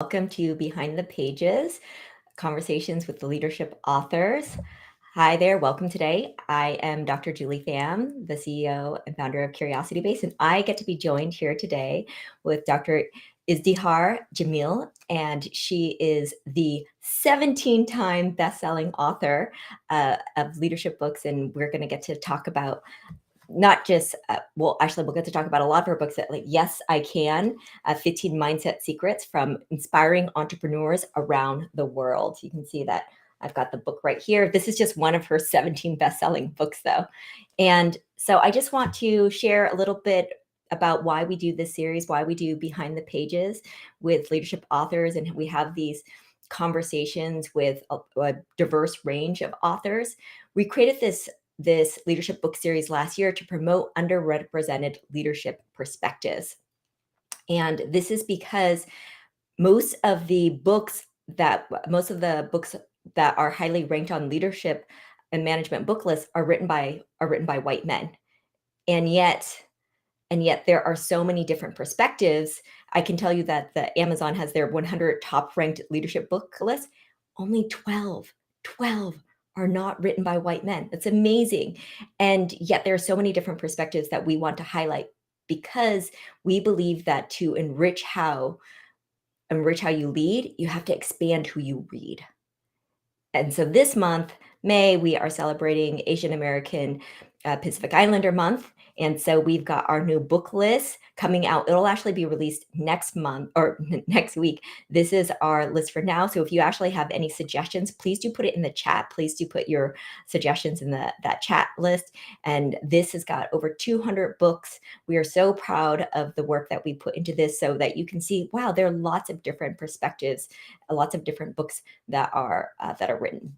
Welcome to Behind the Pages, Conversations with the Leadership Authors. Hi there, welcome today. I am Dr. Julie Pham, the CEO and founder of Curiosity Base, and I get to be joined here today with Dr. Izdihar Jamil, and she is the 17-time best-selling author of leadership books, and we're going to get to talk about not just, we'll get to talk about a lot of her books that, like, Yes, I Can, 15 Mindset Secrets from Inspiring Entrepreneurs Around the World. You can see that I've got the book right here. This is just one of her 17 best-selling books, though. And so I just want to share a little bit about why we do this series, why we do Behind the Pages with leadership authors, and we have these conversations with a diverse range of authors. We created this leadership book series last year to promote underrepresented leadership perspectives. And this is because most of the books that are highly ranked on leadership and management book lists are written by white men. And yet there are so many different perspectives. I can tell you that the Amazon has their 100 top ranked leadership book list. Only 12 are not written by white men. That's amazing. And yet there are so many different perspectives that we want to highlight, because we believe that to enrich how you lead, you have to expand who you read. And so this month, May, we are celebrating Asian American Pacific Islander Month. And so we've got our new book list coming out. It'll actually be released next month or next week. This is our list for now. So if you actually have any suggestions, please do put it in the chat. Please do put your suggestions in that chat list. And this has got over 200 books. We are so proud of the work that we put into this, so that you can see, wow, there are lots of different perspectives, lots of different books that are written.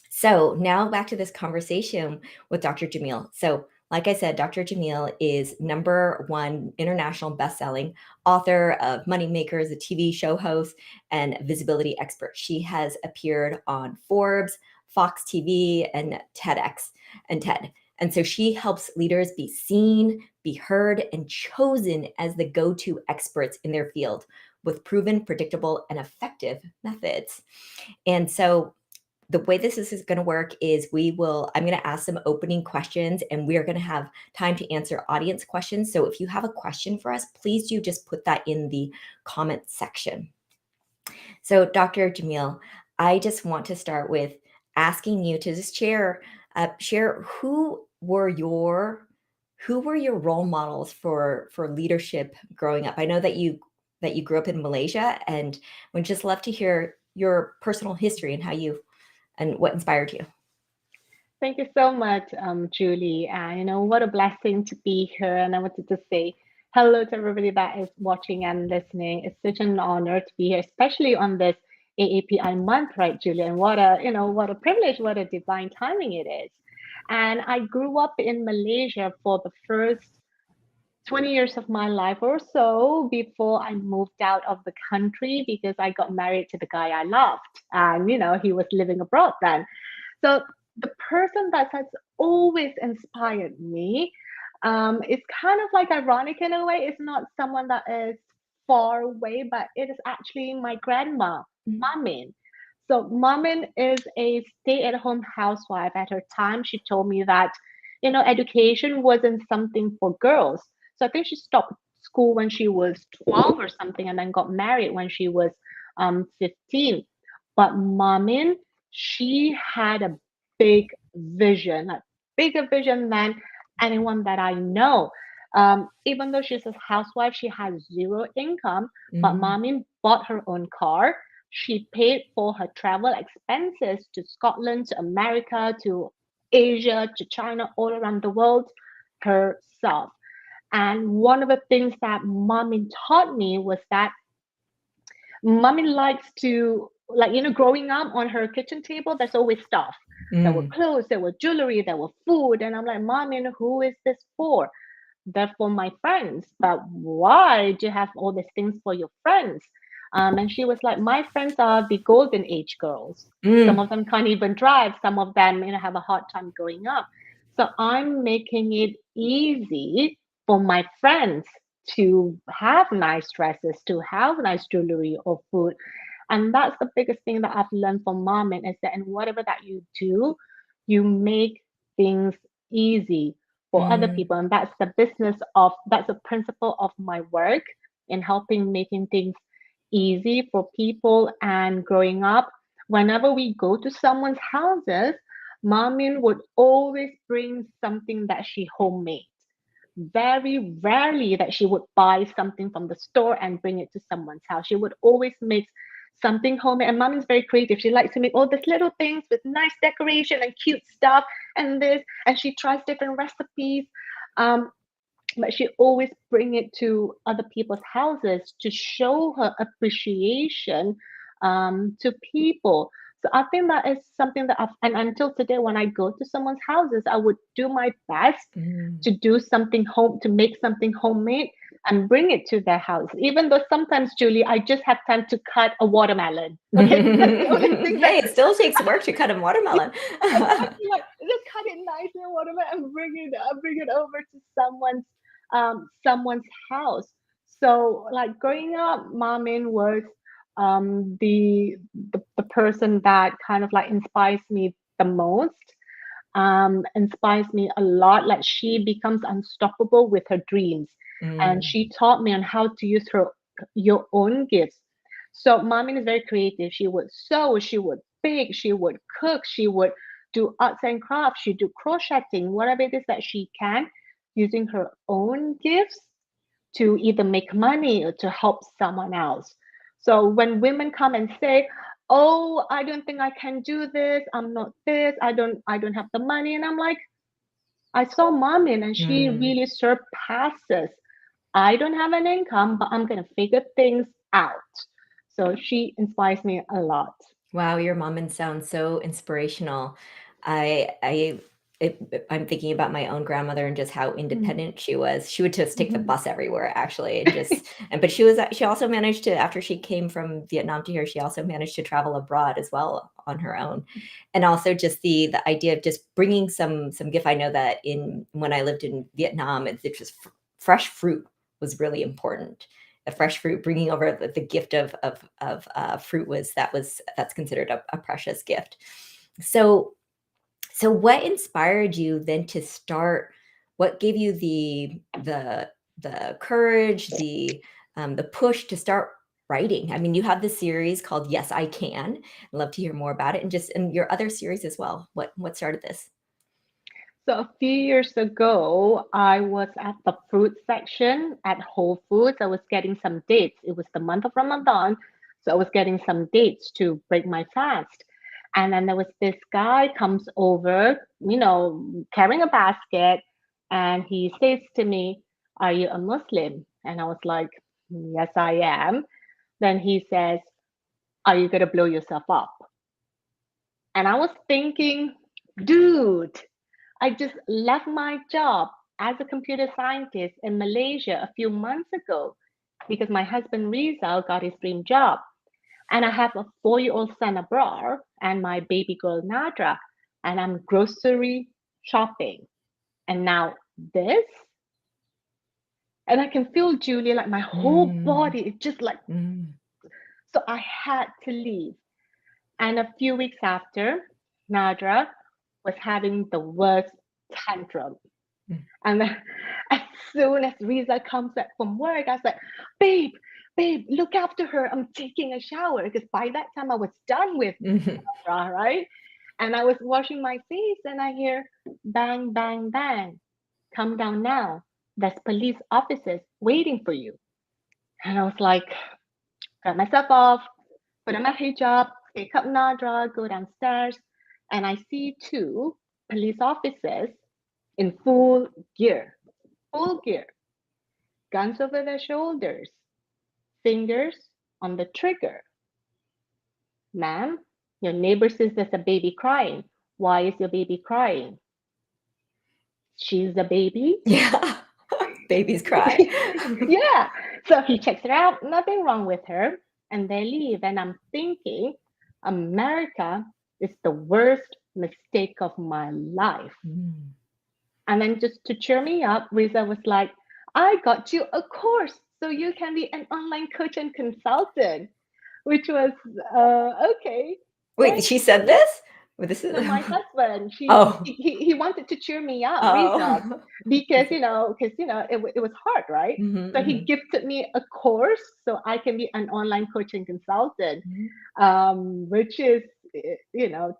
So now back to this conversation with Dr. Jamil. So like I said, Dr. Jamil is #1 international best-selling author of Moneymakers, a TV show host, and visibility expert. She has appeared on Forbes, Fox TV, and TEDx and TED. And so she helps leaders be seen, be heard, and chosen as the go-to experts in their field with proven, predictable, and effective methods. And so the way this is going to work is I'm going to ask some opening questions, and we are going to have time to answer audience questions. So if you have a question for us, please do just put that in the comment section. So Dr. Jamil, I just want to start with asking you to just share who were your role models for leadership growing up. I know that you grew up in Malaysia, and would just love to hear your personal history and what inspired you. Thank you so much, Julie. What a blessing to be here. And I wanted to say hello to everybody that is watching and listening. It's such an honor to be here, especially on this AAPI month, right, Julie? And what a privilege, what a divine timing it is. And I grew up in Malaysia for the first 20 years of my life or so before I moved out of the country, because I got married to the guy I loved. And, he was living abroad then. So the person that has always inspired me, is kind of like ironic in a way. It's not someone that is far away, but it is actually my grandma, Mamin. So Mamin is a stay-at-home housewife. At her time, she told me that, education wasn't something for girls. So I think she stopped school when she was 12 or something, and then got married when she was 15. But Mamin, she had a big vision, like bigger vision than anyone that I know. Even though she's a housewife, she has zero income, but Mamin bought her own car. She paid for her travel expenses to Scotland, to America, to Asia, to China, all around the world herself. And one of the things that Mamin taught me was that Mommy likes to, like, growing up on her kitchen table, there's always stuff. There were clothes, there were jewelry, there were food. And I'm like, Mommy, who is this for? They're for my friends. But why do you have all these things for your friends? And she was like, my friends are the golden age girls. Some of them can't even drive. Some of them, have a hard time growing up. So I'm making it easy for my friends to have nice dresses, to have nice jewelry or food. And that's the biggest thing that I've learned from Momin is that in whatever that you do, you make things easy for other Mm, people. And that's the principle of my work in helping making things easy for people. And growing up, whenever we go to someone's houses, Momin would always bring something that she homemade. Very rarely that she would buy something from the store and bring it to someone's house. She would always make something homemade. And mom is very creative. She likes to make all these little things with nice decoration and cute stuff and this. And she tries different recipes. Um, but she always bring it to other people's houses to show her appreciation to people. So I think that is something that and until today, when I go to someone's houses, I would do my best mm. to do something home, to make something homemade and bring it to their house. Even though sometimes, Julie, I just have time to cut a watermelon. Okay, that's the only thing that Hey, it still takes work to cut a watermelon. exactly like just cut it nice in watermelon and bring it over to someone's house. So like growing up, Mamin was the person that kind of like inspires me the most, inspires me a lot. Like she becomes unstoppable with her dreams, and Mm, she taught me on how to use your own gifts. So Mamin is very creative. She would sew, she would bake, she would cook, she would do arts and crafts, she do crocheting, whatever it is that she can, using her own gifts to either make money or to help someone else. So when women come and say, "Oh, I don't think I can do this. I'm not this. I don't have the money." And I'm like, "I saw Mamin and she mm. really surpasses. I don't have an income, but I'm going to figure things out." So she inspires me a lot. Wow, your mom sounds so inspirational. I I'm thinking about my own grandmother and just how Mm, independent she was. She would just take the mhm. bus everywhere actually and just but she also managed to after she came from Vietnam to here, she also managed to travel abroad as well on her own. And also just the idea of just bringing some gift. I know that in when I lived in Vietnam, it's just fresh fruit was really important. A fresh fruit, bringing over the gift of fruit that's considered a precious gift. So so what inspired you then to start? What gave you the courage, the push to start writing? I mean, you have this series called Yes, I Can. I'd love to hear more about it, and just in your other series as well. What started this? So a few years ago, I was at the fruit section at Whole Foods. I was getting some dates. It was the month of Ramadan, so I was getting some dates to break my fast. And then there was this guy comes over, carrying a basket, and he says to me, "Are you a Muslim?" And I was like, "Yes, I am." Then he says, "Are you gonna blow yourself up?" And I was thinking, dude, I just left my job as a computer scientist in Malaysia a few months ago because my husband Rizal got his dream job. And I have a 4-year-old son abroad and my baby girl Nadra. And I'm grocery shopping. And now this, and I can feel Julia, like my whole Mm, body is just like, mm, so I had to leave. And a few weeks after, Nadra was having the worst tantrum. mm. And then as soon as Riza comes back from work, I was like, babe, babe, look after her. I'm taking a shower. Because by that time I was done with Mhm. Nadra, right? And I was washing my face and I hear bang, bang, bang. Come down now. There's police officers waiting for you. And I was like, got myself off, put on my hijab, pick up Nadra, go downstairs, and I see two police officers in full gear, guns over their shoulders, fingers on the trigger. Ma'am, your neighbor says there's a baby crying. Why is your baby crying? She's a baby. Yeah. Babies cry. Yeah. So he checks her out, nothing wrong with her, and they leave. And I'm thinking, America is the worst mistake of my life. Mm. And then just to cheer me up, Riza was like, I got you a course so you can be an online coach and consultant, which was okay. Wait, Thanks. she said this? Well, this is No, my husband, oh. he wanted to cheer me up Oh. because it was hard, right? Mhm, So he mhm, gifted me a course so I can be an online coaching consultant, mhm, which is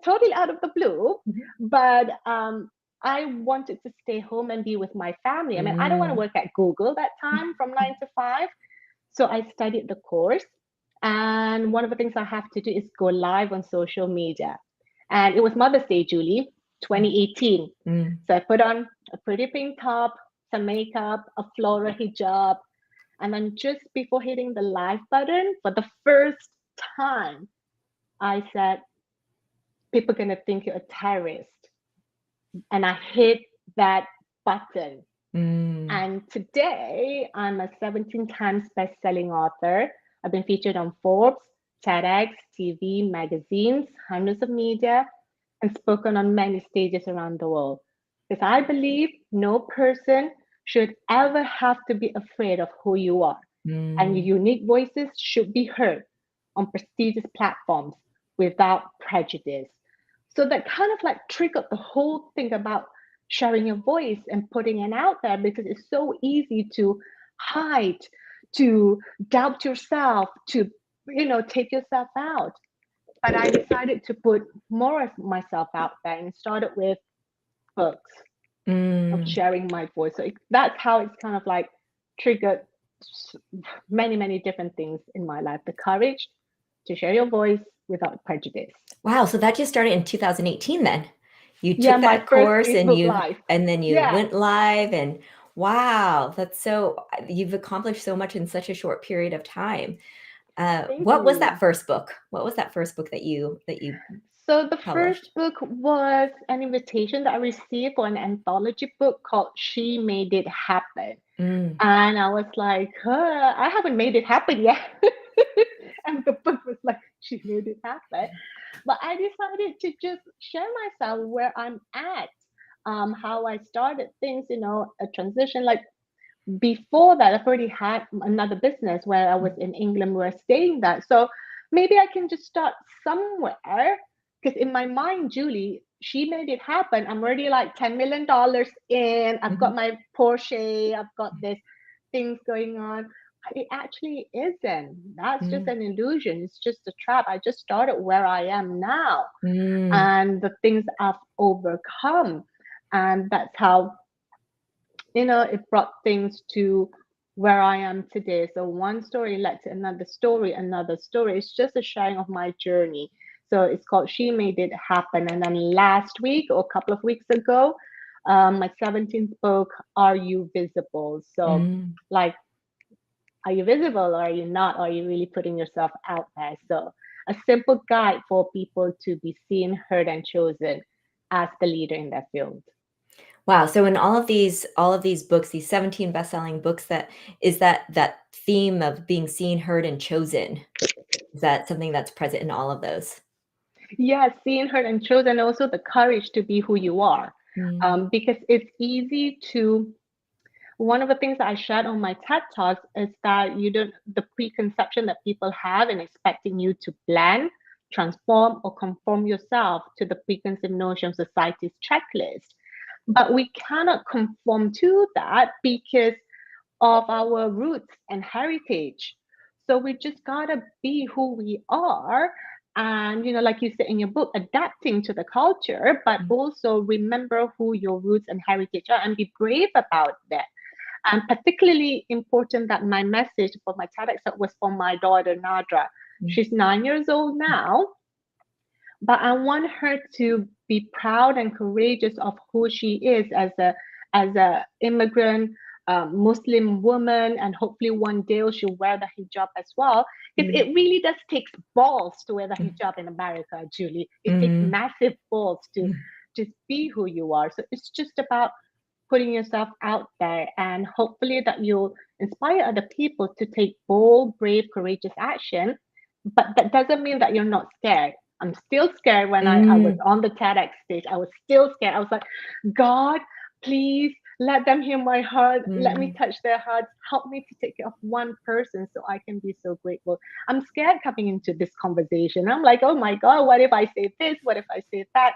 totally out of the blue. mhm. But I wanted to stay home and be with my family. I mean, I don't want to Mm. work at Google that time from 9 to 5. So I studied the course. And one of the things I have to do is go live on social media. And it was Mother's Day, Julie, Mm, 2018. mm, So I put on a pretty pink top, some makeup, a floral hijab. And then just before hitting the live button, for the first time, I said, people are going to think you're a terrorist. And I hit that button. mm, And today, I'm a 17 times best-selling author. I've been featured on Forbes, TEDx, TV, magazines, hundreds of media, and spoken on many stages around the world. Because I believe no person should ever have to be afraid of who you are, and mm, your unique voices should be heard on prestigious platforms without prejudice. So that kind of like triggered the whole thing about sharing your voice and putting it out there, because it's so easy to hide, to doubt yourself, to take yourself out. But I decided to put more of myself out there and started with books of mm. sharing my voice. So that's how it's kind of like triggered many, many different things in my life. The courage to share your voice without prejudice. Wow, so that just started in 2018 then. You Yeah, took my that first course Facebook Live. and then you Yeah, went live and wow, that's so you've accomplished so much in such a short period of time. thank What was that you. first book? What was that first book that you So the published? first book was an invitation that I received for an anthology book called She Made It Happen. Mm, And I was like, I haven't made it happen yet. And the book was like, She Made It Happen. But I decided to just share myself where I'm at, how I started things, a transition. Like before that, I've already had another business where I was in England, we were staying there. So maybe I can just start somewhere. Because in my mind, Julie, she made it happen. I'm already like $10 million in. I've got mhm, my Porsche. I've got this things going on. But it actually isn't. That's just mm, an illusion. It's just a trap. I just started where I am now mm. and the things I've overcome. And that's how it brought things to where I am today. So one story led to another story, another story. It's just a sharing of my journey. So it's called She Made It Happen. And then last week or a couple of weeks ago, my 17th book, Are You Visible? So, Mm. like, are you visible or are you not? Are you really putting yourself out there? So, a simple guide for people to be seen, heard, and chosen as the leader in their field. Wow. So in all of these books, these 17 best-selling books, that is that theme of being seen, heard, and chosen. Is that something that's present in all of those? Yeah, seeing her and chosen, and also the courage to be who you are. Mm, Because it's easy to, one of the things that I shared on my TED Talks is that you don't, the preconception that people have in expecting you to blend, transform, or conform yourself to the preconceived notion of society's checklist. But we cannot conform to that because of our roots and heritage. So we just gotta be who we are. And, like you said in your book, adapting to the culture, but mm, also remember who your roots and heritage are and be brave about that. And particularly important that my message for my TEDx talk was for my daughter, Nadra. mm, She's 9 years old now, but I want her to be proud and courageous of who she is as a immigrant Muslim woman, and hopefully one day she'll wear the hijab as well. Because mm, it really does take balls to wear the mm, hijab in America, Julie. It takes mm, massive balls to mm, just be who you are. So it's just about putting yourself out there, and hopefully that you'll inspire other people to take bold, brave, courageous action. But that doesn't mean that you're not scared. I'm still scared when I was mm, on the TEDx stage. I was still scared. I was like, God, please Let them hear my heart. Let me Mm, touch their hearts. Help me to take care of one person so I can be so grateful. I'm scared coming into this conversation. I'm like, oh my God, what if I say this? What if I say that?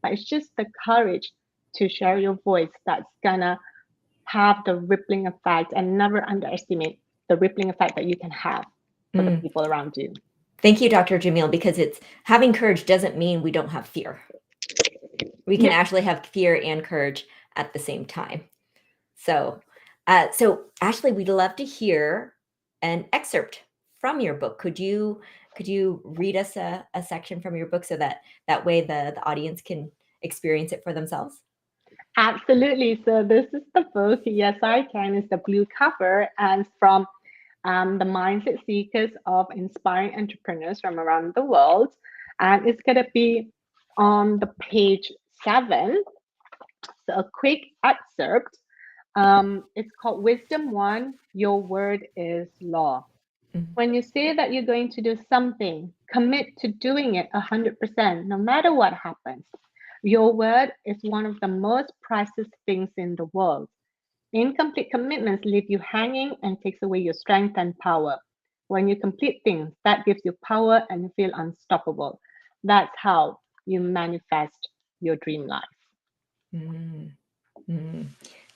But it's just the courage to share your voice that's gonna have the rippling effect, and never underestimate the rippling effect that you can have for the mm. people around you. Thank you, Dr. Jamil, because it's having courage doesn't mean we don't have fear. We can Yep, actually have fear and courage at the same time. So, so Ashley, we'd love to hear an excerpt from your book. Could you read us a section from your book so that that way the audience can experience it for themselves? absolutely. So this is the book. Yes, I can. It's the blue cover, and from the mindset seekers of inspiring entrepreneurs from around the world. And it's going to be on the page 7. So a quick excerpt. It's called Wisdom 1, Your Word is Law. Mhm. When you say that you're going to do something, commit to doing it 100%, no matter what happens. Your word is one of the most priceless things in the world. Incomplete commitments leave you hanging and takes away your strength and power. When you complete things, that gives you power and you feel unstoppable. That's how you manifest your dream life. Mm, mm.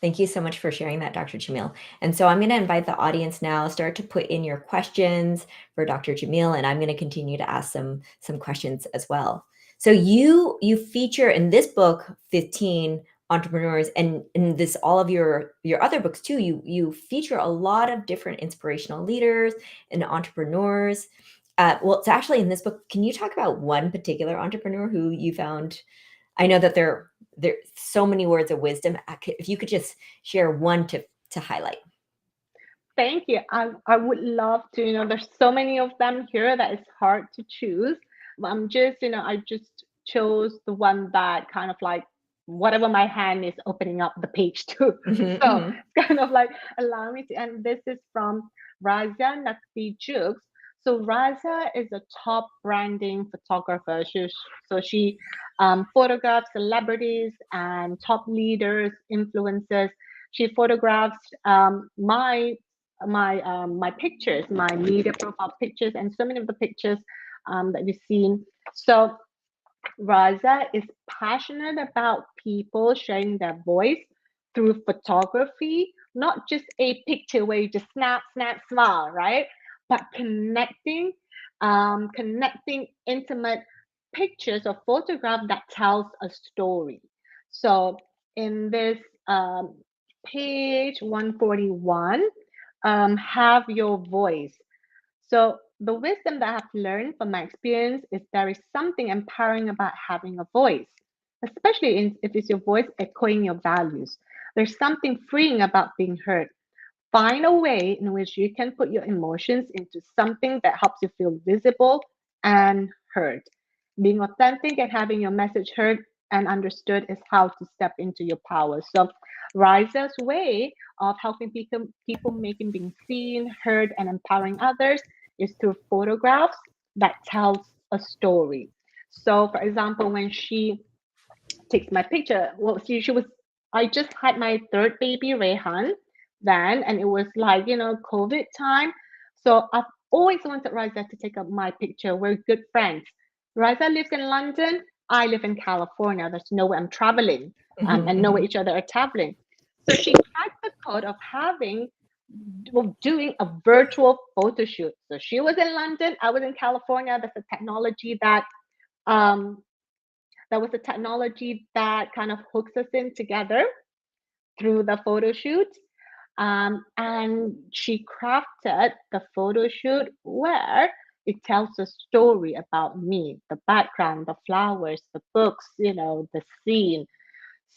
Thank you so much for sharing that, Dr. Jamil. And so I'm going to invite the audience now, start to put in your questions for Dr. Jamil, and I'm going to continue to ask some questions as well. So you feature in this book 15 entrepreneurs, and in this all of your other books too. You feature a lot of different inspirational leaders and entrepreneurs. Well, it's actually in this book. Can you talk about one particular entrepreneur who you found? I know that there's so many words of wisdom. If you could just share one to highlight. Thank you. I would love to, there's so many of them here that it's hard to choose. I'm just, I just chose the one that kind of like whatever my hand is opening up the page to. Mhm, So mhm, it's kind of like allow me to, and this is from Raza Nakti Jukes. So Raza is a top branding photographer. She photographs celebrities and top leaders, influencers. She photographs my pictures, my media profile pictures, and so many of the pictures that you've seen. So Raza is passionate about people sharing their voice through photography, not just a picture where you just snap, snap, smile, right? But connecting intimate pictures or photograph that tells a story. So in this um, page 141, have your voice. So the wisdom that I've learned from my experience is there is something empowering about having a voice, especially if it's your voice echoing your values. There's something freeing about being heard. Find a way in which you can put your emotions into something that helps you feel visible and heard. Being authentic and having your message heard and understood is how to step into your power. So, Risa's way of helping people making being seen, heard, and empowering others is through photographs that tells a story. So, for example, when she takes my picture. Well, she was. I just had my third baby, Rehan, then, and it was like COVID time. So I've always wanted Riza to take up my picture. We're good friends. Riza lives in London. I live in California. There's no way I'm traveling, mhm, and no way mhm. each other are traveling. So she cracked the code of doing a virtual photo shoot. So she was in London. I was in California. That's a technology um, that was a technology that kind of hooks us in together through the photo shoot. And she crafted the photo shoot where it tells a story about me, the background, the flowers, the books, the scene.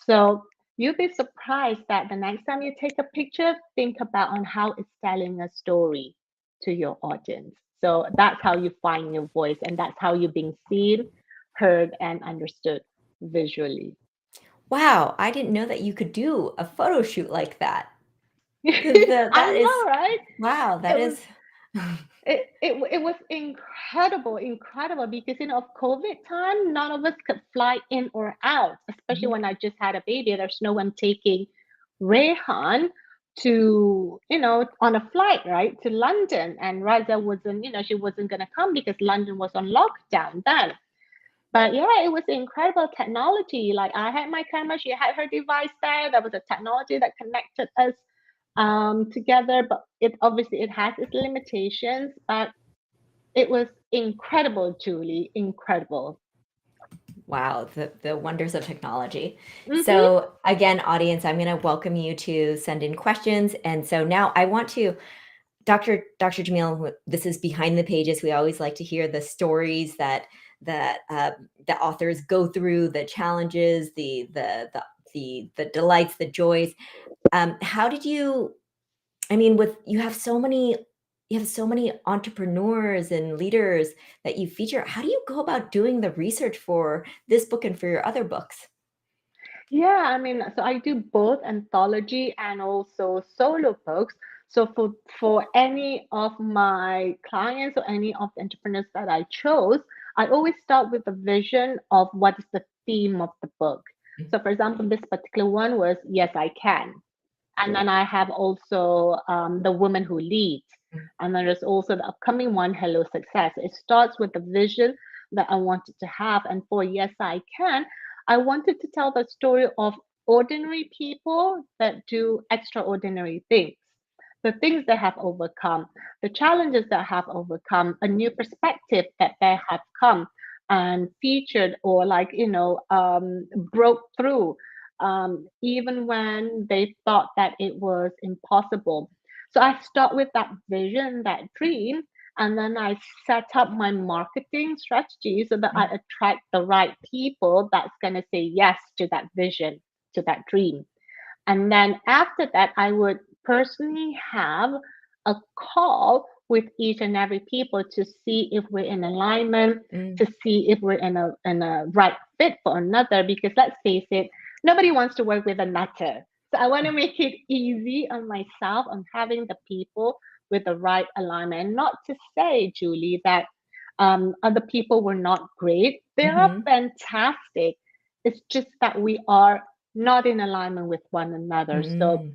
So you'll be surprised that the next time you take a picture, think about on how it's telling a story to your audience. So that's how you find your voice, and that's how you're being seen, heard, and understood visually. Wow, I didn't know that you could do a photo shoot like that. I That is know, right? wow. It That was is. it was incredible because of COVID time, none of us could fly in or out, especially Mhm, when I just had a baby. There's no one taking Rehan to, on a flight, right, to London. And Raza wasn't, she wasn't going to come because London was on lockdown then. But yeah, it was incredible technology. Like I had my camera, she had her device there. There was a technology that connected us together, but it has its limitations. But it was incredible, Julie, incredible. Wow, the wonders of technology. Mm-hmm. So again, audience, I'm going to welcome you to send in questions. And so now I want to, Dr. Jamil, this is behind the pages. We always like to hear the stories that the authors go through, the challenges, the delights, the joys. How did you? I mean, you have so many entrepreneurs and leaders that you feature. How do you go about doing the research for this book and for your other books? Yeah, I mean, so I do both anthology and also solo books. So for any of my clients or any of the entrepreneurs that I chose, I always start with the vision of what is the theme of the book. So for example, this particular one was Yes, I Can. And then I have also The Woman Who Leads. And then there's also the upcoming one, Hello Success. It starts with the vision that I wanted to have. And for Yes, I Can, I wanted to tell the story of ordinary people that do extraordinary things, the things they have overcome, the challenges that have overcome, a new perspective that they have come and featured or broke through, even when they thought that it was impossible. So I start with that vision, that dream, and then I set up my marketing strategy so that I attract the right people that's going to say yes to that vision, to that dream. And then after that, I would personally have a call with each and every people to see if we're in alignment, to see if we're in a right fit for another. Because let's face it, nobody wants to work with a nutter. So I want to make it easy on myself on having the people with the right alignment. Not to say, Julie, that other people were not great. They are fantastic. It's just that we are not in alignment with one another. So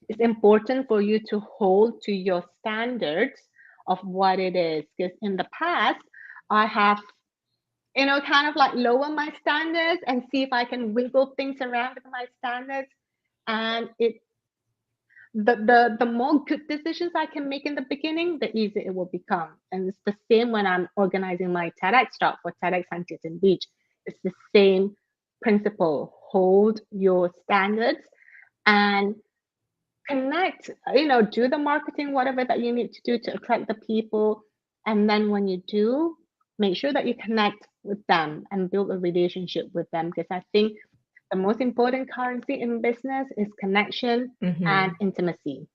it's important for you to hold to your standards of what it is. Because in the past, I have, kind of like lower my standards and see if I can wiggle things around with my standards. And the more good decisions I can make in the beginning, the easier it will become. And it's the same when I'm organizing my TEDx talk for TEDxHuntingtonBeach. It's the same principle. Hold your standards and connect, do the marketing, whatever that you need to do to attract the people. And then when you do, make sure that you connect with them and build a relationship with them. Because I think the most important currency in business is connection and intimacy.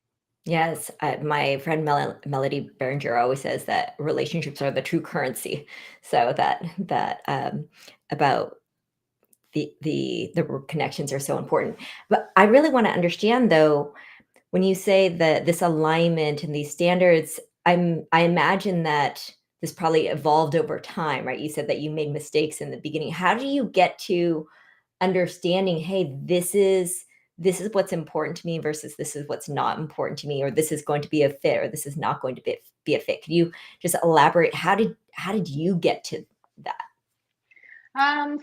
Yes, my friend Melody Berenger always says that relationships are the true currency. So that about the connections are so important. But I really want to understand though, when you say that this alignment and these standards, I imagine that this probably evolved over time, right? You said that you made mistakes in the beginning. How do you get to understanding, hey, this is what's important to me versus this is what's not important to me, or this is going to be a fit, or this is not going to be a fit? Can you just elaborate? How did you get to that?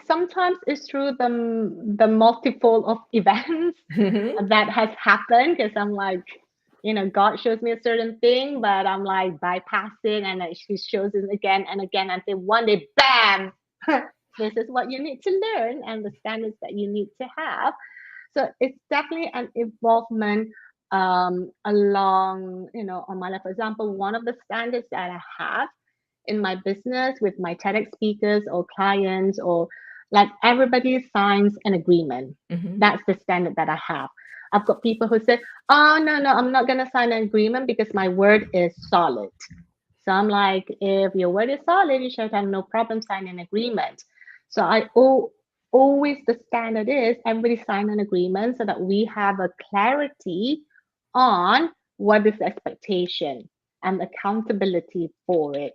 Sometimes it's through the multiple of events that has happened because I'm like, God shows me a certain thing, but I'm like bypassing and then she shows it again and again until one day, bam, this is what you need to learn and the standards that you need to have. So it's definitely an involvement along, on my life. For example, one of the standards that I have in my business with my TEDx speakers or clients or like everybody signs an agreement. That's the standard that I have. I've got people who say, oh, no, I'm not going to sign an agreement because my word is solid. So I'm like, if your word is solid, you should have no problem signing an agreement. So always the standard is everybody sign an agreement so that we have a clarity on what is the expectation and accountability for it.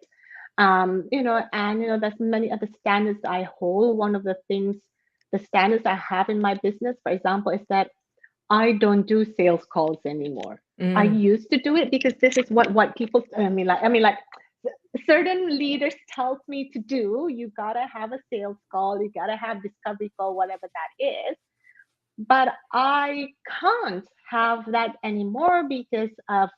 There's many other standards I hold. One of the things, the standards I have in my business, for example, is that I don't do sales calls anymore. I Mm. used to do it because this is what people, I mean, like certain leaders tells me to do. You gotta have a sales call, you gotta have discovery call, whatever that is. But I can't have that anymore because I've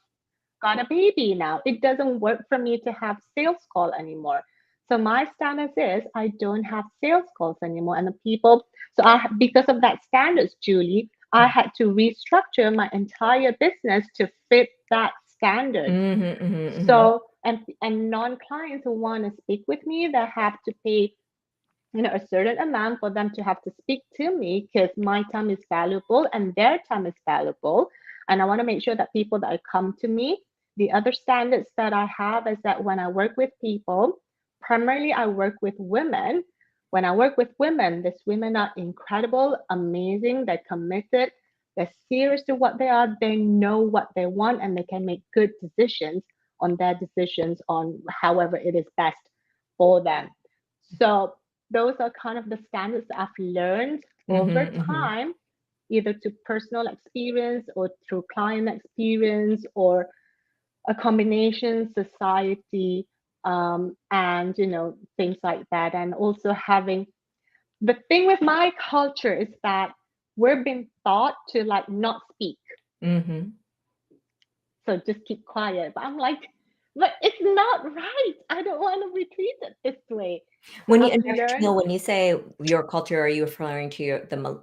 got a baby now. It doesn't work for me to have sales call anymore. So my stance is I don't have sales calls anymore. And the people, so because of that standards, Julie, I had to restructure my entire business to fit that standard. Mhm, mhm, mhm. So and non-clients who want to speak with me, they have to pay a certain amount for them to have to speak to me because my time is valuable and their time is valuable. And I want to make sure that people that come to me, the other standards that I have is that when I work with people, primarily I work with women. When I work with women, these women are incredible, amazing, they're committed, they're serious to what they are, they know what they want, and they can make good decisions on their decisions on however it is best for them. So those are kind of the standards that I've learned over Mhm, mhm. time, either to personal experience or through client experience or a combination society, and things like that. And also having the thing with my culture is that we're being taught to like not speak, Mhm. so just keep quiet. But I'm like, but it's not right. I don't want to be treated this way. So When you I've and Dr. learned. Jamil, when you say your culture, are you referring to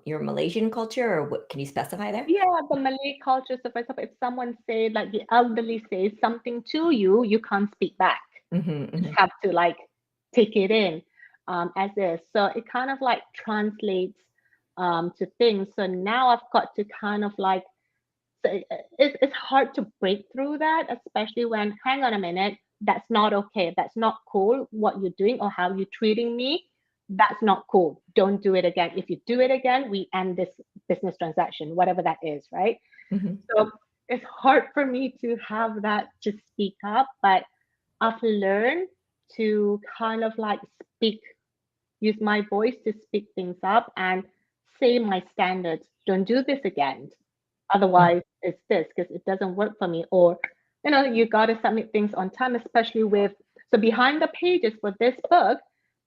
your Malaysian culture, or what can you specify there? Yeah, the Malay culture. So, for example, if someone say like the elderly says something to you, you can't speak back. Mhm, You just mhm. have to like take it in, as is. So it kind of like translates to things. So now I've got to kind of like, so it's hard to break through that, especially when, hang on a minute, that's not okay. That's not cool what you're doing or how you're treating me. That's not cool. Don't do it again. If you do it again, we end this business transaction, whatever that is, right? Mhm. So it's hard for me to have that to speak up, but I've learned to kind of like speak, use my voice to speak things up and say my standards. Don't do this again. Mm. Otherwise, it's this because it doesn't work for me. Or, you got to submit things on time, especially with. So, behind the pages for this book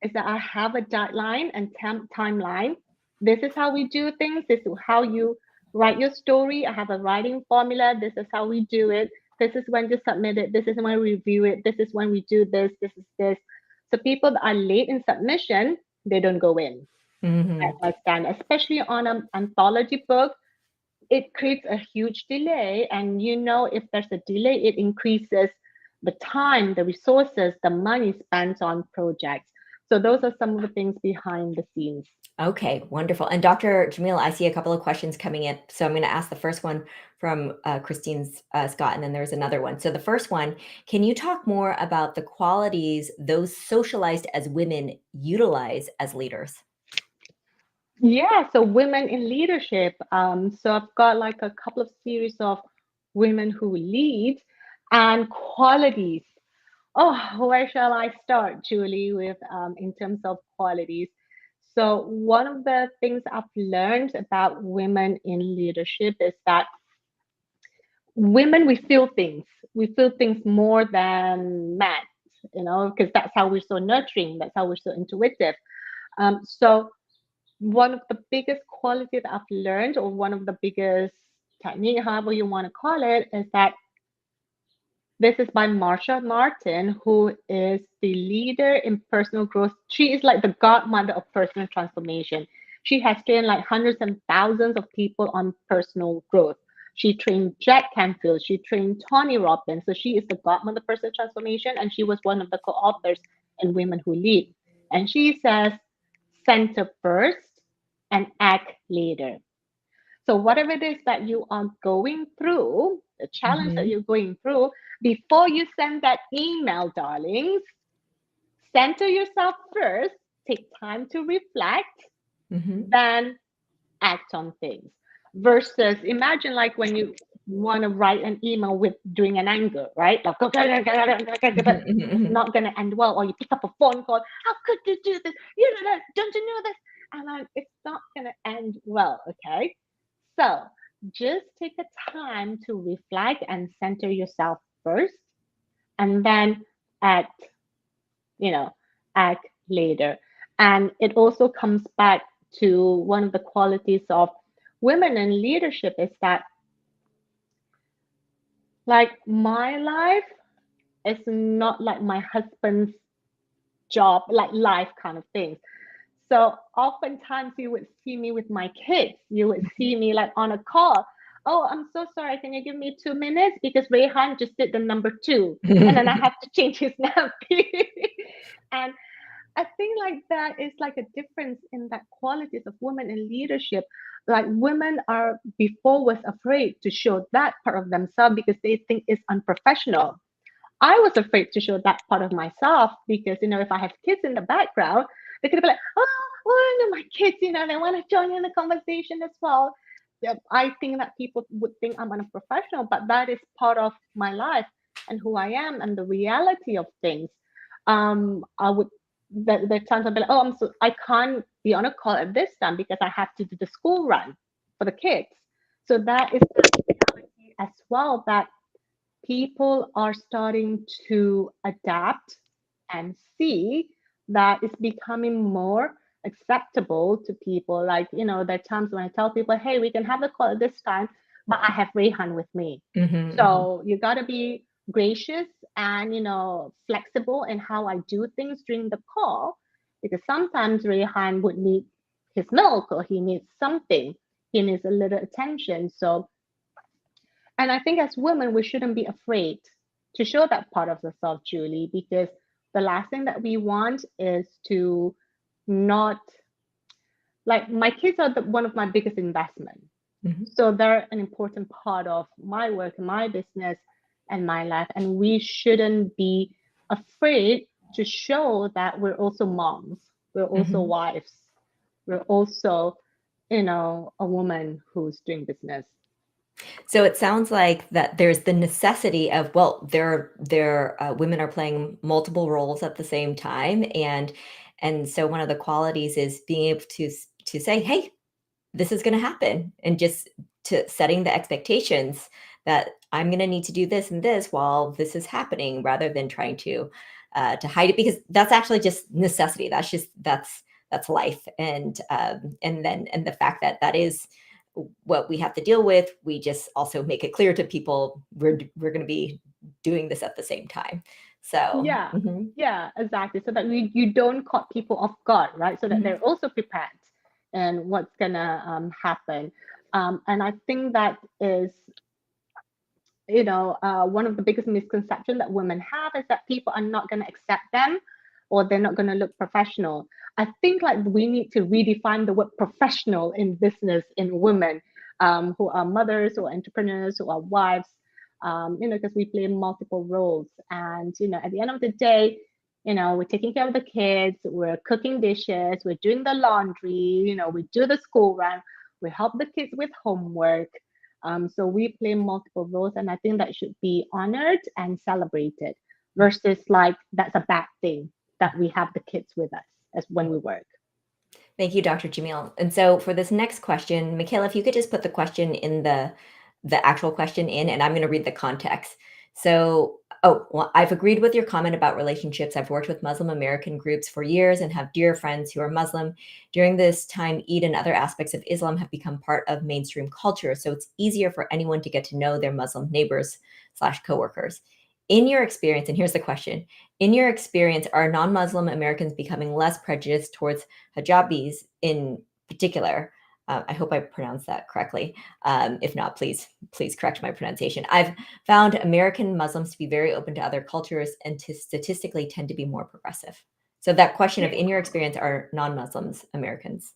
is that I have a deadline and timeline. This is how we do things. This is how you write your story. I have a writing formula. This is how we do it. This is when to submit it. This is when we review it. This is when we do this. This is this. So, people that are late in submission, they don't go in. That's Mhm. my stand, especially on an anthology book. It creates a huge delay. And if there's a delay, it increases the time, the resources, the money spent on projects. So those are some of the things behind the scenes. Okay, wonderful. And Dr. Jamil, I see a couple of questions coming in. So I'm going to ask the first one from Christine Scott, and then there's another one. So the first one, can you talk more about the qualities those socialized as women utilize as leaders? Yeah, so women in leadership. So I've got like a couple of series of women who lead and qualities. Oh, where shall I start, Julie, with in terms of qualities? So one of the things I've learned about women in leadership is that women, we feel things. We feel things more than men, because that's how we're so nurturing, that's how we're so intuitive. So one of the biggest qualities that I've learned, or one of the biggest technique, however you want to call it, is that this is by Marsha Martin, who is the leader in personal growth. She is like the godmother of personal transformation. She has trained like hundreds and thousands of people on personal growth. She trained Jack Canfield. She trained Tony Robbins. So she is the godmother of personal transformation, and she was one of the co-authors in Women Who Lead. And she says, center first and act later. So whatever it is that you are going through, the challenge that Mhm. you're going through, before you send that email, darlings, center yourself first, take time to reflect, Mhm. then act on things. Versus imagine like when you want to write an email with during an anger, right? Like Mhm, mhm, it's mhm. not gonna end well. Or you pick up a phone call, how could you do this? You know that, don't you know this? And then it's not gonna end well, okay? So just take a time to reflect and center yourself first, and then act, you know, act later. And it also comes back to one of the qualities of women in leadership is that, like, my life is not like my husband's job, like life kind of thing. So oftentimes you would see me with my kids. You would see me like on a call. Oh, I'm so sorry. Can you give me 2 minutes? Because Rayhan just did the number two. And then I have to change his nappy. And I think like that is like a difference in that qualities of women in leadership. Like women are before was afraid to show that part of themselves because they think it's unprofessional. I was afraid to show that part of myself because, if I have kids in the background, they could be like, oh, no, my kids, they want to join in the conversation as well. Yeah, I think that people would think I'm unprofessional, but that is part of my life and who I am and the reality of things. I would, there are times I'll be like, oh, I can't be on a call at this time because I have to do the school run for the kids. So that is the reality as well, that people are starting to adapt and see that it's becoming more acceptable to people. Like, there are times when I tell people, hey, we can have a call at this time, but I have Rayhan with me. So you got to be gracious and, flexible in how I do things during the call, because sometimes Rayhan would need his milk or he needs something, he needs a little attention. So, and I think as women, we shouldn't be afraid to show that part of ourselves, Julie, because the last thing that we want is to not, like, my kids are one of my biggest investment. So they're an important part of my work and my business and my life. And we shouldn't be afraid to show that we're also moms, we're also wives, we're also, a woman who's doing business. So it sounds like that there's the necessity of, well, women are playing multiple roles at the same time, and so one of the qualities is being able to say, hey, this is going to happen, and just to setting the expectations that I'm going to need to do this and this while this is happening, rather than trying to hide it, because that's actually just necessity. That's life, and the fact that that is what we have to deal with. We just also make it clear to people we're going to be doing this at the same time. So Yeah, yeah, exactly. So that you don't caught people off guard, right? So that they're also prepared and what's gonna happen. And I think that is, one of the biggest misconceptions that women have is that people are not gonna accept them or they're not gonna look professional. I think like we need to redefine the word professional in business in women, who are mothers or entrepreneurs who are wives, because we play multiple roles. And, at the end of the day, we're taking care of the kids, we're cooking dishes, we're doing the laundry, we do the school run, we help the kids with homework. So we play multiple roles, and I think that should be honored and celebrated versus like that's a bad thing that we have the kids with us as when we work. thank you, Dr. Jamil. And so for this next question, Michaela, if you could just put the question in the actual question in, and I'm going to read the context. So, well, I've agreed with your comment about relationships. I've worked with Muslim American groups for years and have dear friends who are Muslim. During this time, Eid and other aspects of Islam have become part of mainstream culture. So it's easier for anyone to get to know their Muslim neighbors / coworkers. In your experience, and here's the question, in your experience, are non-Muslim Americans becoming less prejudiced towards hijabis in particular? I hope I pronounced that correctly. If not, please correct my pronunciation. I've found American Muslims to be very open to other cultures and to statistically tend to be more progressive. So that question of, in your experience, are non-Muslims Americans?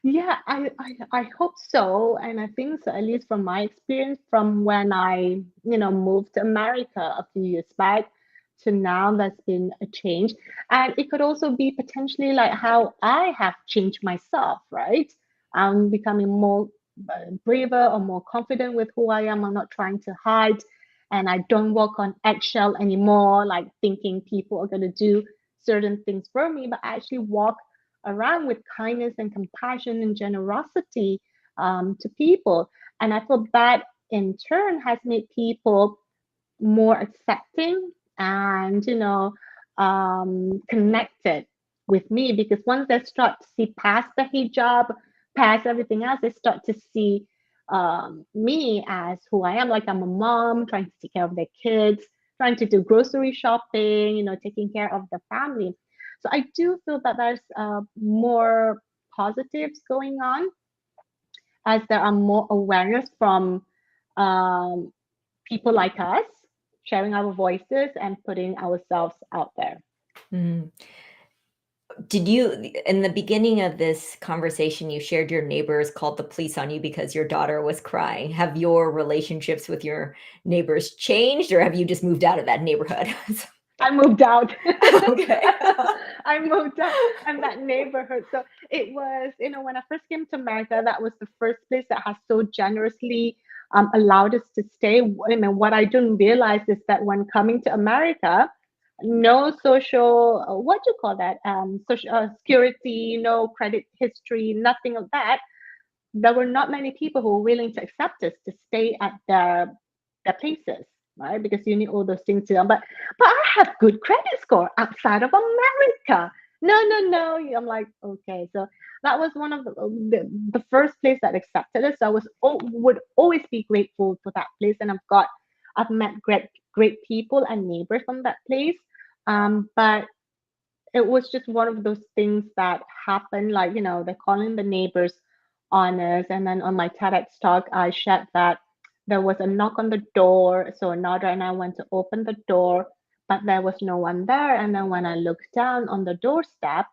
Yeah, I hope so. And I think so, at least from my experience, from when I, moved to America a few years back to now, there's been a change. And it could also be potentially like how I have changed myself, right? I'm becoming more braver or more confident with who I am. I'm not trying to hide. And I don't walk on eggshell anymore, like thinking people are going to do certain things for me, but I actually walk around with kindness and compassion and generosity, to people. And I feel that in turn has made people more accepting and, connected with me, because once they start to see past the hijab, past everything else, they start to see me as who I am. Like, I'm a mom trying to take care of their kids, trying to do grocery shopping, taking care of the family. So I do feel that there's more positives going on, as there are more awareness from um, people like us sharing our voices and putting ourselves out there. Mhm. Did you, in the beginning of this conversation, you shared your neighbors called the police on you because your daughter was crying. Have your relationships with your neighbors changed, or have you just moved out of that neighborhood? I moved out. Okay. I moved out in that neighborhood. So it was, when I first came to America, that was the first place that has so generously allowed us to stay. I mean, what I didn't realize is that when coming to America, no social, what do you call that? Social security, no credit history, nothing of that. There were not many people who were willing to accept us to stay at their places, right? Because you need all those things to them. But I have good credit score outside of America. No, no, no. I'm like, okay. So that was one of the first place that accepted us. So I would always be grateful for that place, and I've met great people and neighbors from that place. But it was just one of those things that happened, like, they're calling the neighbors on us. And then on my TEDx talk, I shared that there was a knock on the door. So Nada and I went to open the door, but there was no one there. And then when I looked down on the doorstep,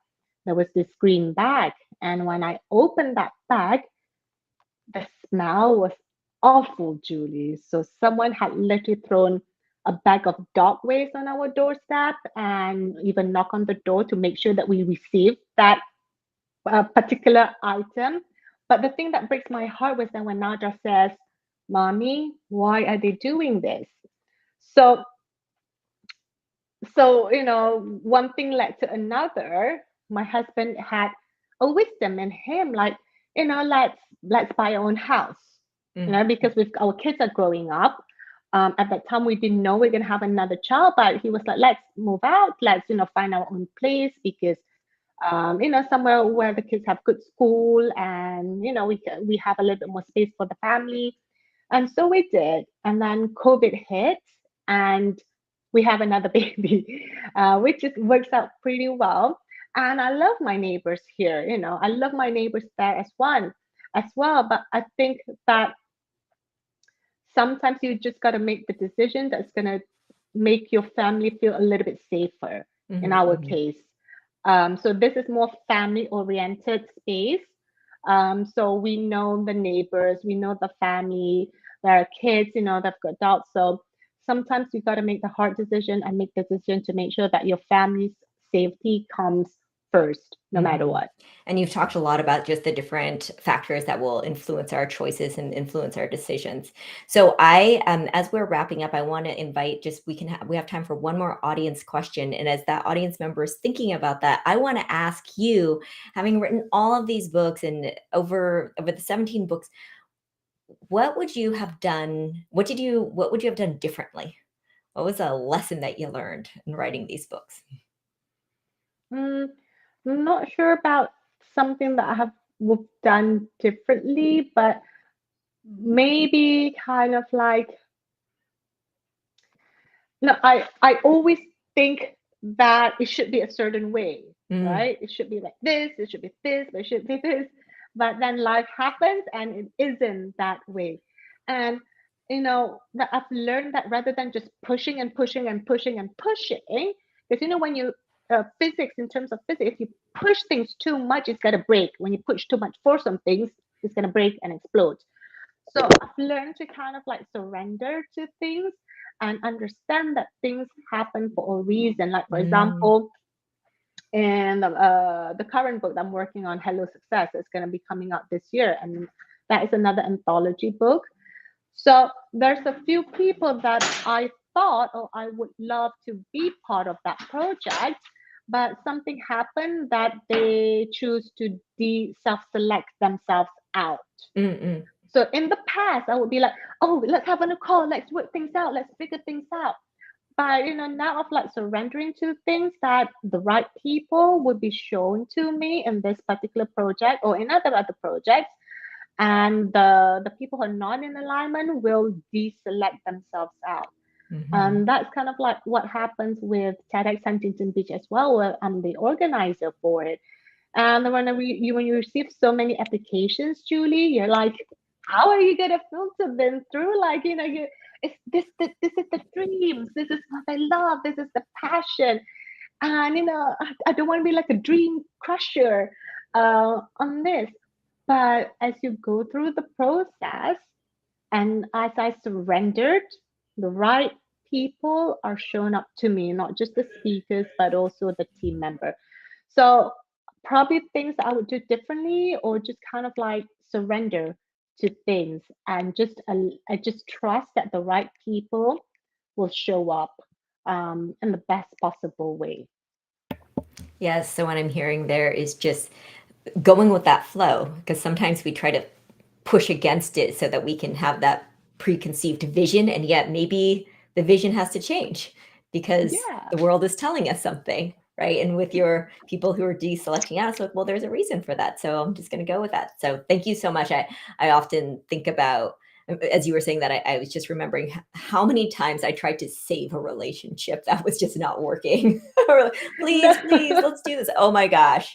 there was this green bag. And when I opened that bag, the smell was awful, Julie. So someone had literally thrown a bag of dog waste on our doorstep and even knock on the door to make sure that we received that particular item. But the thing that breaks my heart was then when Naja says, "Mommy, why are they doing this?" So, one thing led to another. My husband had a wisdom in him, like, let's buy our own house, Mm. because our kids are growing up. At that time, we didn't know we're gonna have another child, but he was like, let's move out, let's find our own place, because somewhere where the kids have good school, and we have a little bit more space for the family. And so we did. And then COVID hit, and we have another baby, which just works out pretty well. And I love my neighbors here. I love my neighbors there as well. But I think that sometimes you just got to make the decision that's going to make your family feel a little bit safer, in Mhm, our mhm. case. So this is more family oriented space. So we know the neighbors, we know the family, there are kids, they've got adults. So sometimes you got to make the hard decision and make the decision to make sure that your family's safety comes first, no matter Mhm. what. And you've talked a lot about just the different factors that will influence our choices and influence our decisions. So as we're wrapping up, I want to invite we have time for one more audience question. And as that audience member is thinking about that, I want to ask you, having written all of these books and over the 17 books, what would you have done? What would you have done differently? What was a lesson that you learned in writing these books? Mm, I'm not sure about something that I have would done differently, but maybe kind of like, no, I always think that it should be a certain way, Mm, right? It should be like this, it should be this, it should be this. But then life happens and it isn't that way. And that I've learned that rather than just pushing and pushing and pushing and pushing, because when you physics, in terms of physics, if you push things too much, it's gonna break. When you push too much force on things, it's gonna break and explode. So I've learned to kind of like surrender to things and understand that things happen for a reason. Like, for mm, example, in the current book that I'm working on, Hello Success, is going to be coming out this year. And that is another anthology book. So there's a few people that I thought, oh, I would love to be part of that project, but something happened that they choose to self-select themselves out. mm, mm. So in the past, I would be like, oh, let's have a call, let's work things out, let's figure things out. But now of like surrendering to things that the right people would be shown to me in this particular project or in other projects, and the people who are not in alignment will deselect themselves out. Mhm. And that's kind of like what happens with TEDxHuntington Beach as well, where I'm the organizer for it. And when you receive so many applications, Julie, you're like, how are you gonna filter them through? Like, it's this is the dreams, this is what I love, this is the passion. And I don't want to be like a dream crusher on this. But as you go through the process, and as I surrendered, the right people are shown up to me, not just the speakers, but also the team member. So probably things I would do differently, or just kind of like surrender to things, and I just trust that the right people will show up in the best possible way. Yes. So what I'm hearing there is just going with that flow, because sometimes we try to push against it so that we can have that preconceived vision, and yet maybe the vision has to change because Yeah. the world is telling us something, right? And with your people who are deselecting out, it's like, well, there's a reason for that, so I'm just going to go with that. So thank you so much. I often think about, as you were saying that, I was just remembering how many times I tried to save a relationship that was just not working. No. Please, let's do this. Oh my gosh,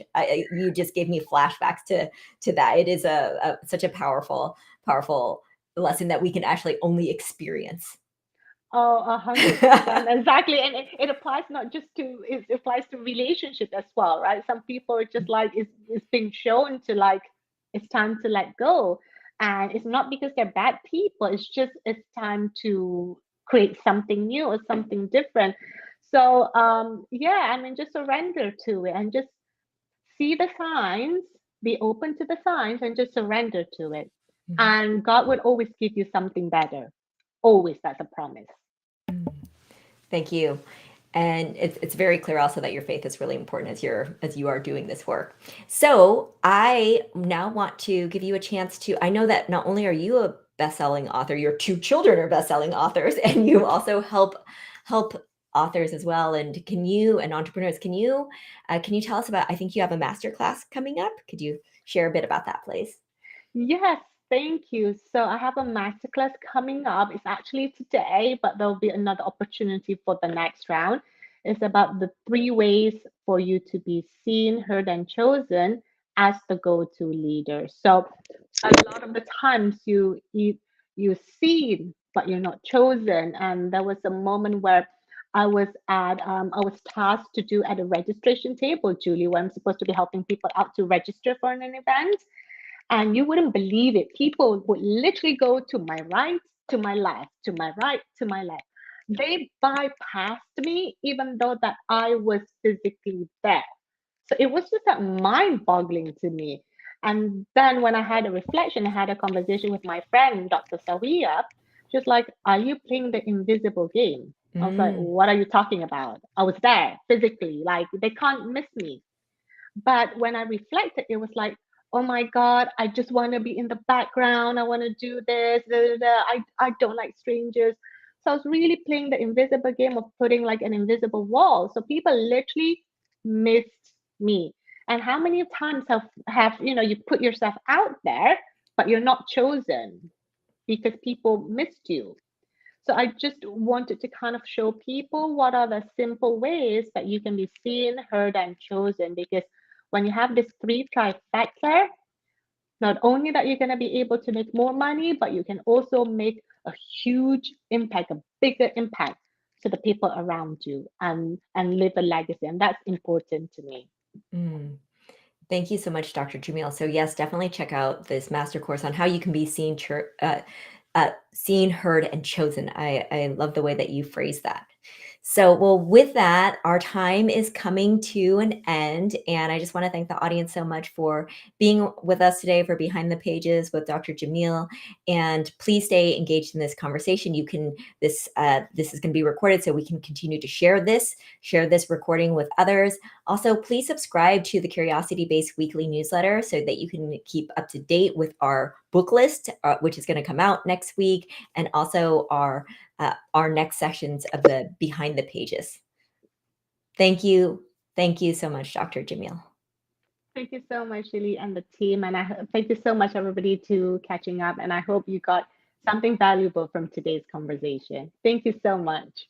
you just gave me flashbacks to that. It is such a powerful lesson that we can actually only experience. Oh, 100%. Exactly. And it applies not just to, it applies to relationship as well, right? Some people are just like, it's being shown to like, it's time to let go. And it's not because they're bad people, it's just, it's time to create something new or something different. So, yeah, I mean, just surrender to it and just see the signs, be open to the signs, and just surrender to it. Mhm. And God would always give you something better. Always, that's a promise. Thank you. And it's very clear also that your faith is really important as you are doing this work. So I now want to give you a chance to, I know that not only are you a best-selling author, your two children are best-selling authors, and you also help authors as well. And entrepreneurs, can you tell us about, I think you have a master class coming up. Could you share a bit about that, please? Yes, thank you. So I have a masterclass coming up. It's actually today, but there'll be another opportunity for the next round. It's about the 3 ways for you to be seen, heard, and chosen as the go-to leader. So a lot of the times you seen, but you're not chosen. And there was a moment where I was tasked to do at a registration table, Julie, where I'm supposed to be helping people out to register for an event. And you wouldn't believe it. People would literally go to my right, to my left, to my right, to my left. They bypassed me, even though that I was physically there. So it was just that mind-boggling to me. And then when I had a reflection, I had a conversation with my friend, Dr. Sawia. She was like, "Are you playing the invisible game?" I was like, Mm. "What are you talking about?" I was there physically, like they can't miss me. But when I reflected, it was like, oh my God, I just want to be in the background. I want to do this. Da, da, da. I don't like strangers. So I was really playing the invisible game of putting like an invisible wall. So people literally missed me. And how many times have you put yourself out there, but you're not chosen because people missed you. So I just wanted to kind of show people what are the simple ways that you can be seen, heard, and chosen. Because when you have this three trifecta, not only that you're going to be able to make more money, but you can also make a huge impact, a bigger impact to the people around you, and leave a legacy. And that's important to me. Mm. Thank you so much, Dr. Jamil. So yes, definitely check out this master course on how you can be seen, heard, and chosen. I love the way that you phrase that. So, well, with that, our time is coming to an end. And I just want to thank the audience so much for being with us today for Behind the Pages with Dr. Jamil. And please stay engaged in this conversation. You can, this is going to be recorded so we can continue to share this recording with others. Also, please subscribe to the Curiosity Based weekly newsletter so that you can keep up to date with our book list, which is going to come out next week, and also our next sessions of the Behind the Pages. Thank you. Thank you so much, Dr. Jamil. Thank you so much, Julie, and the team. And thank you so much, everybody, to catching up. And I hope you got something valuable from today's conversation. Thank you so much.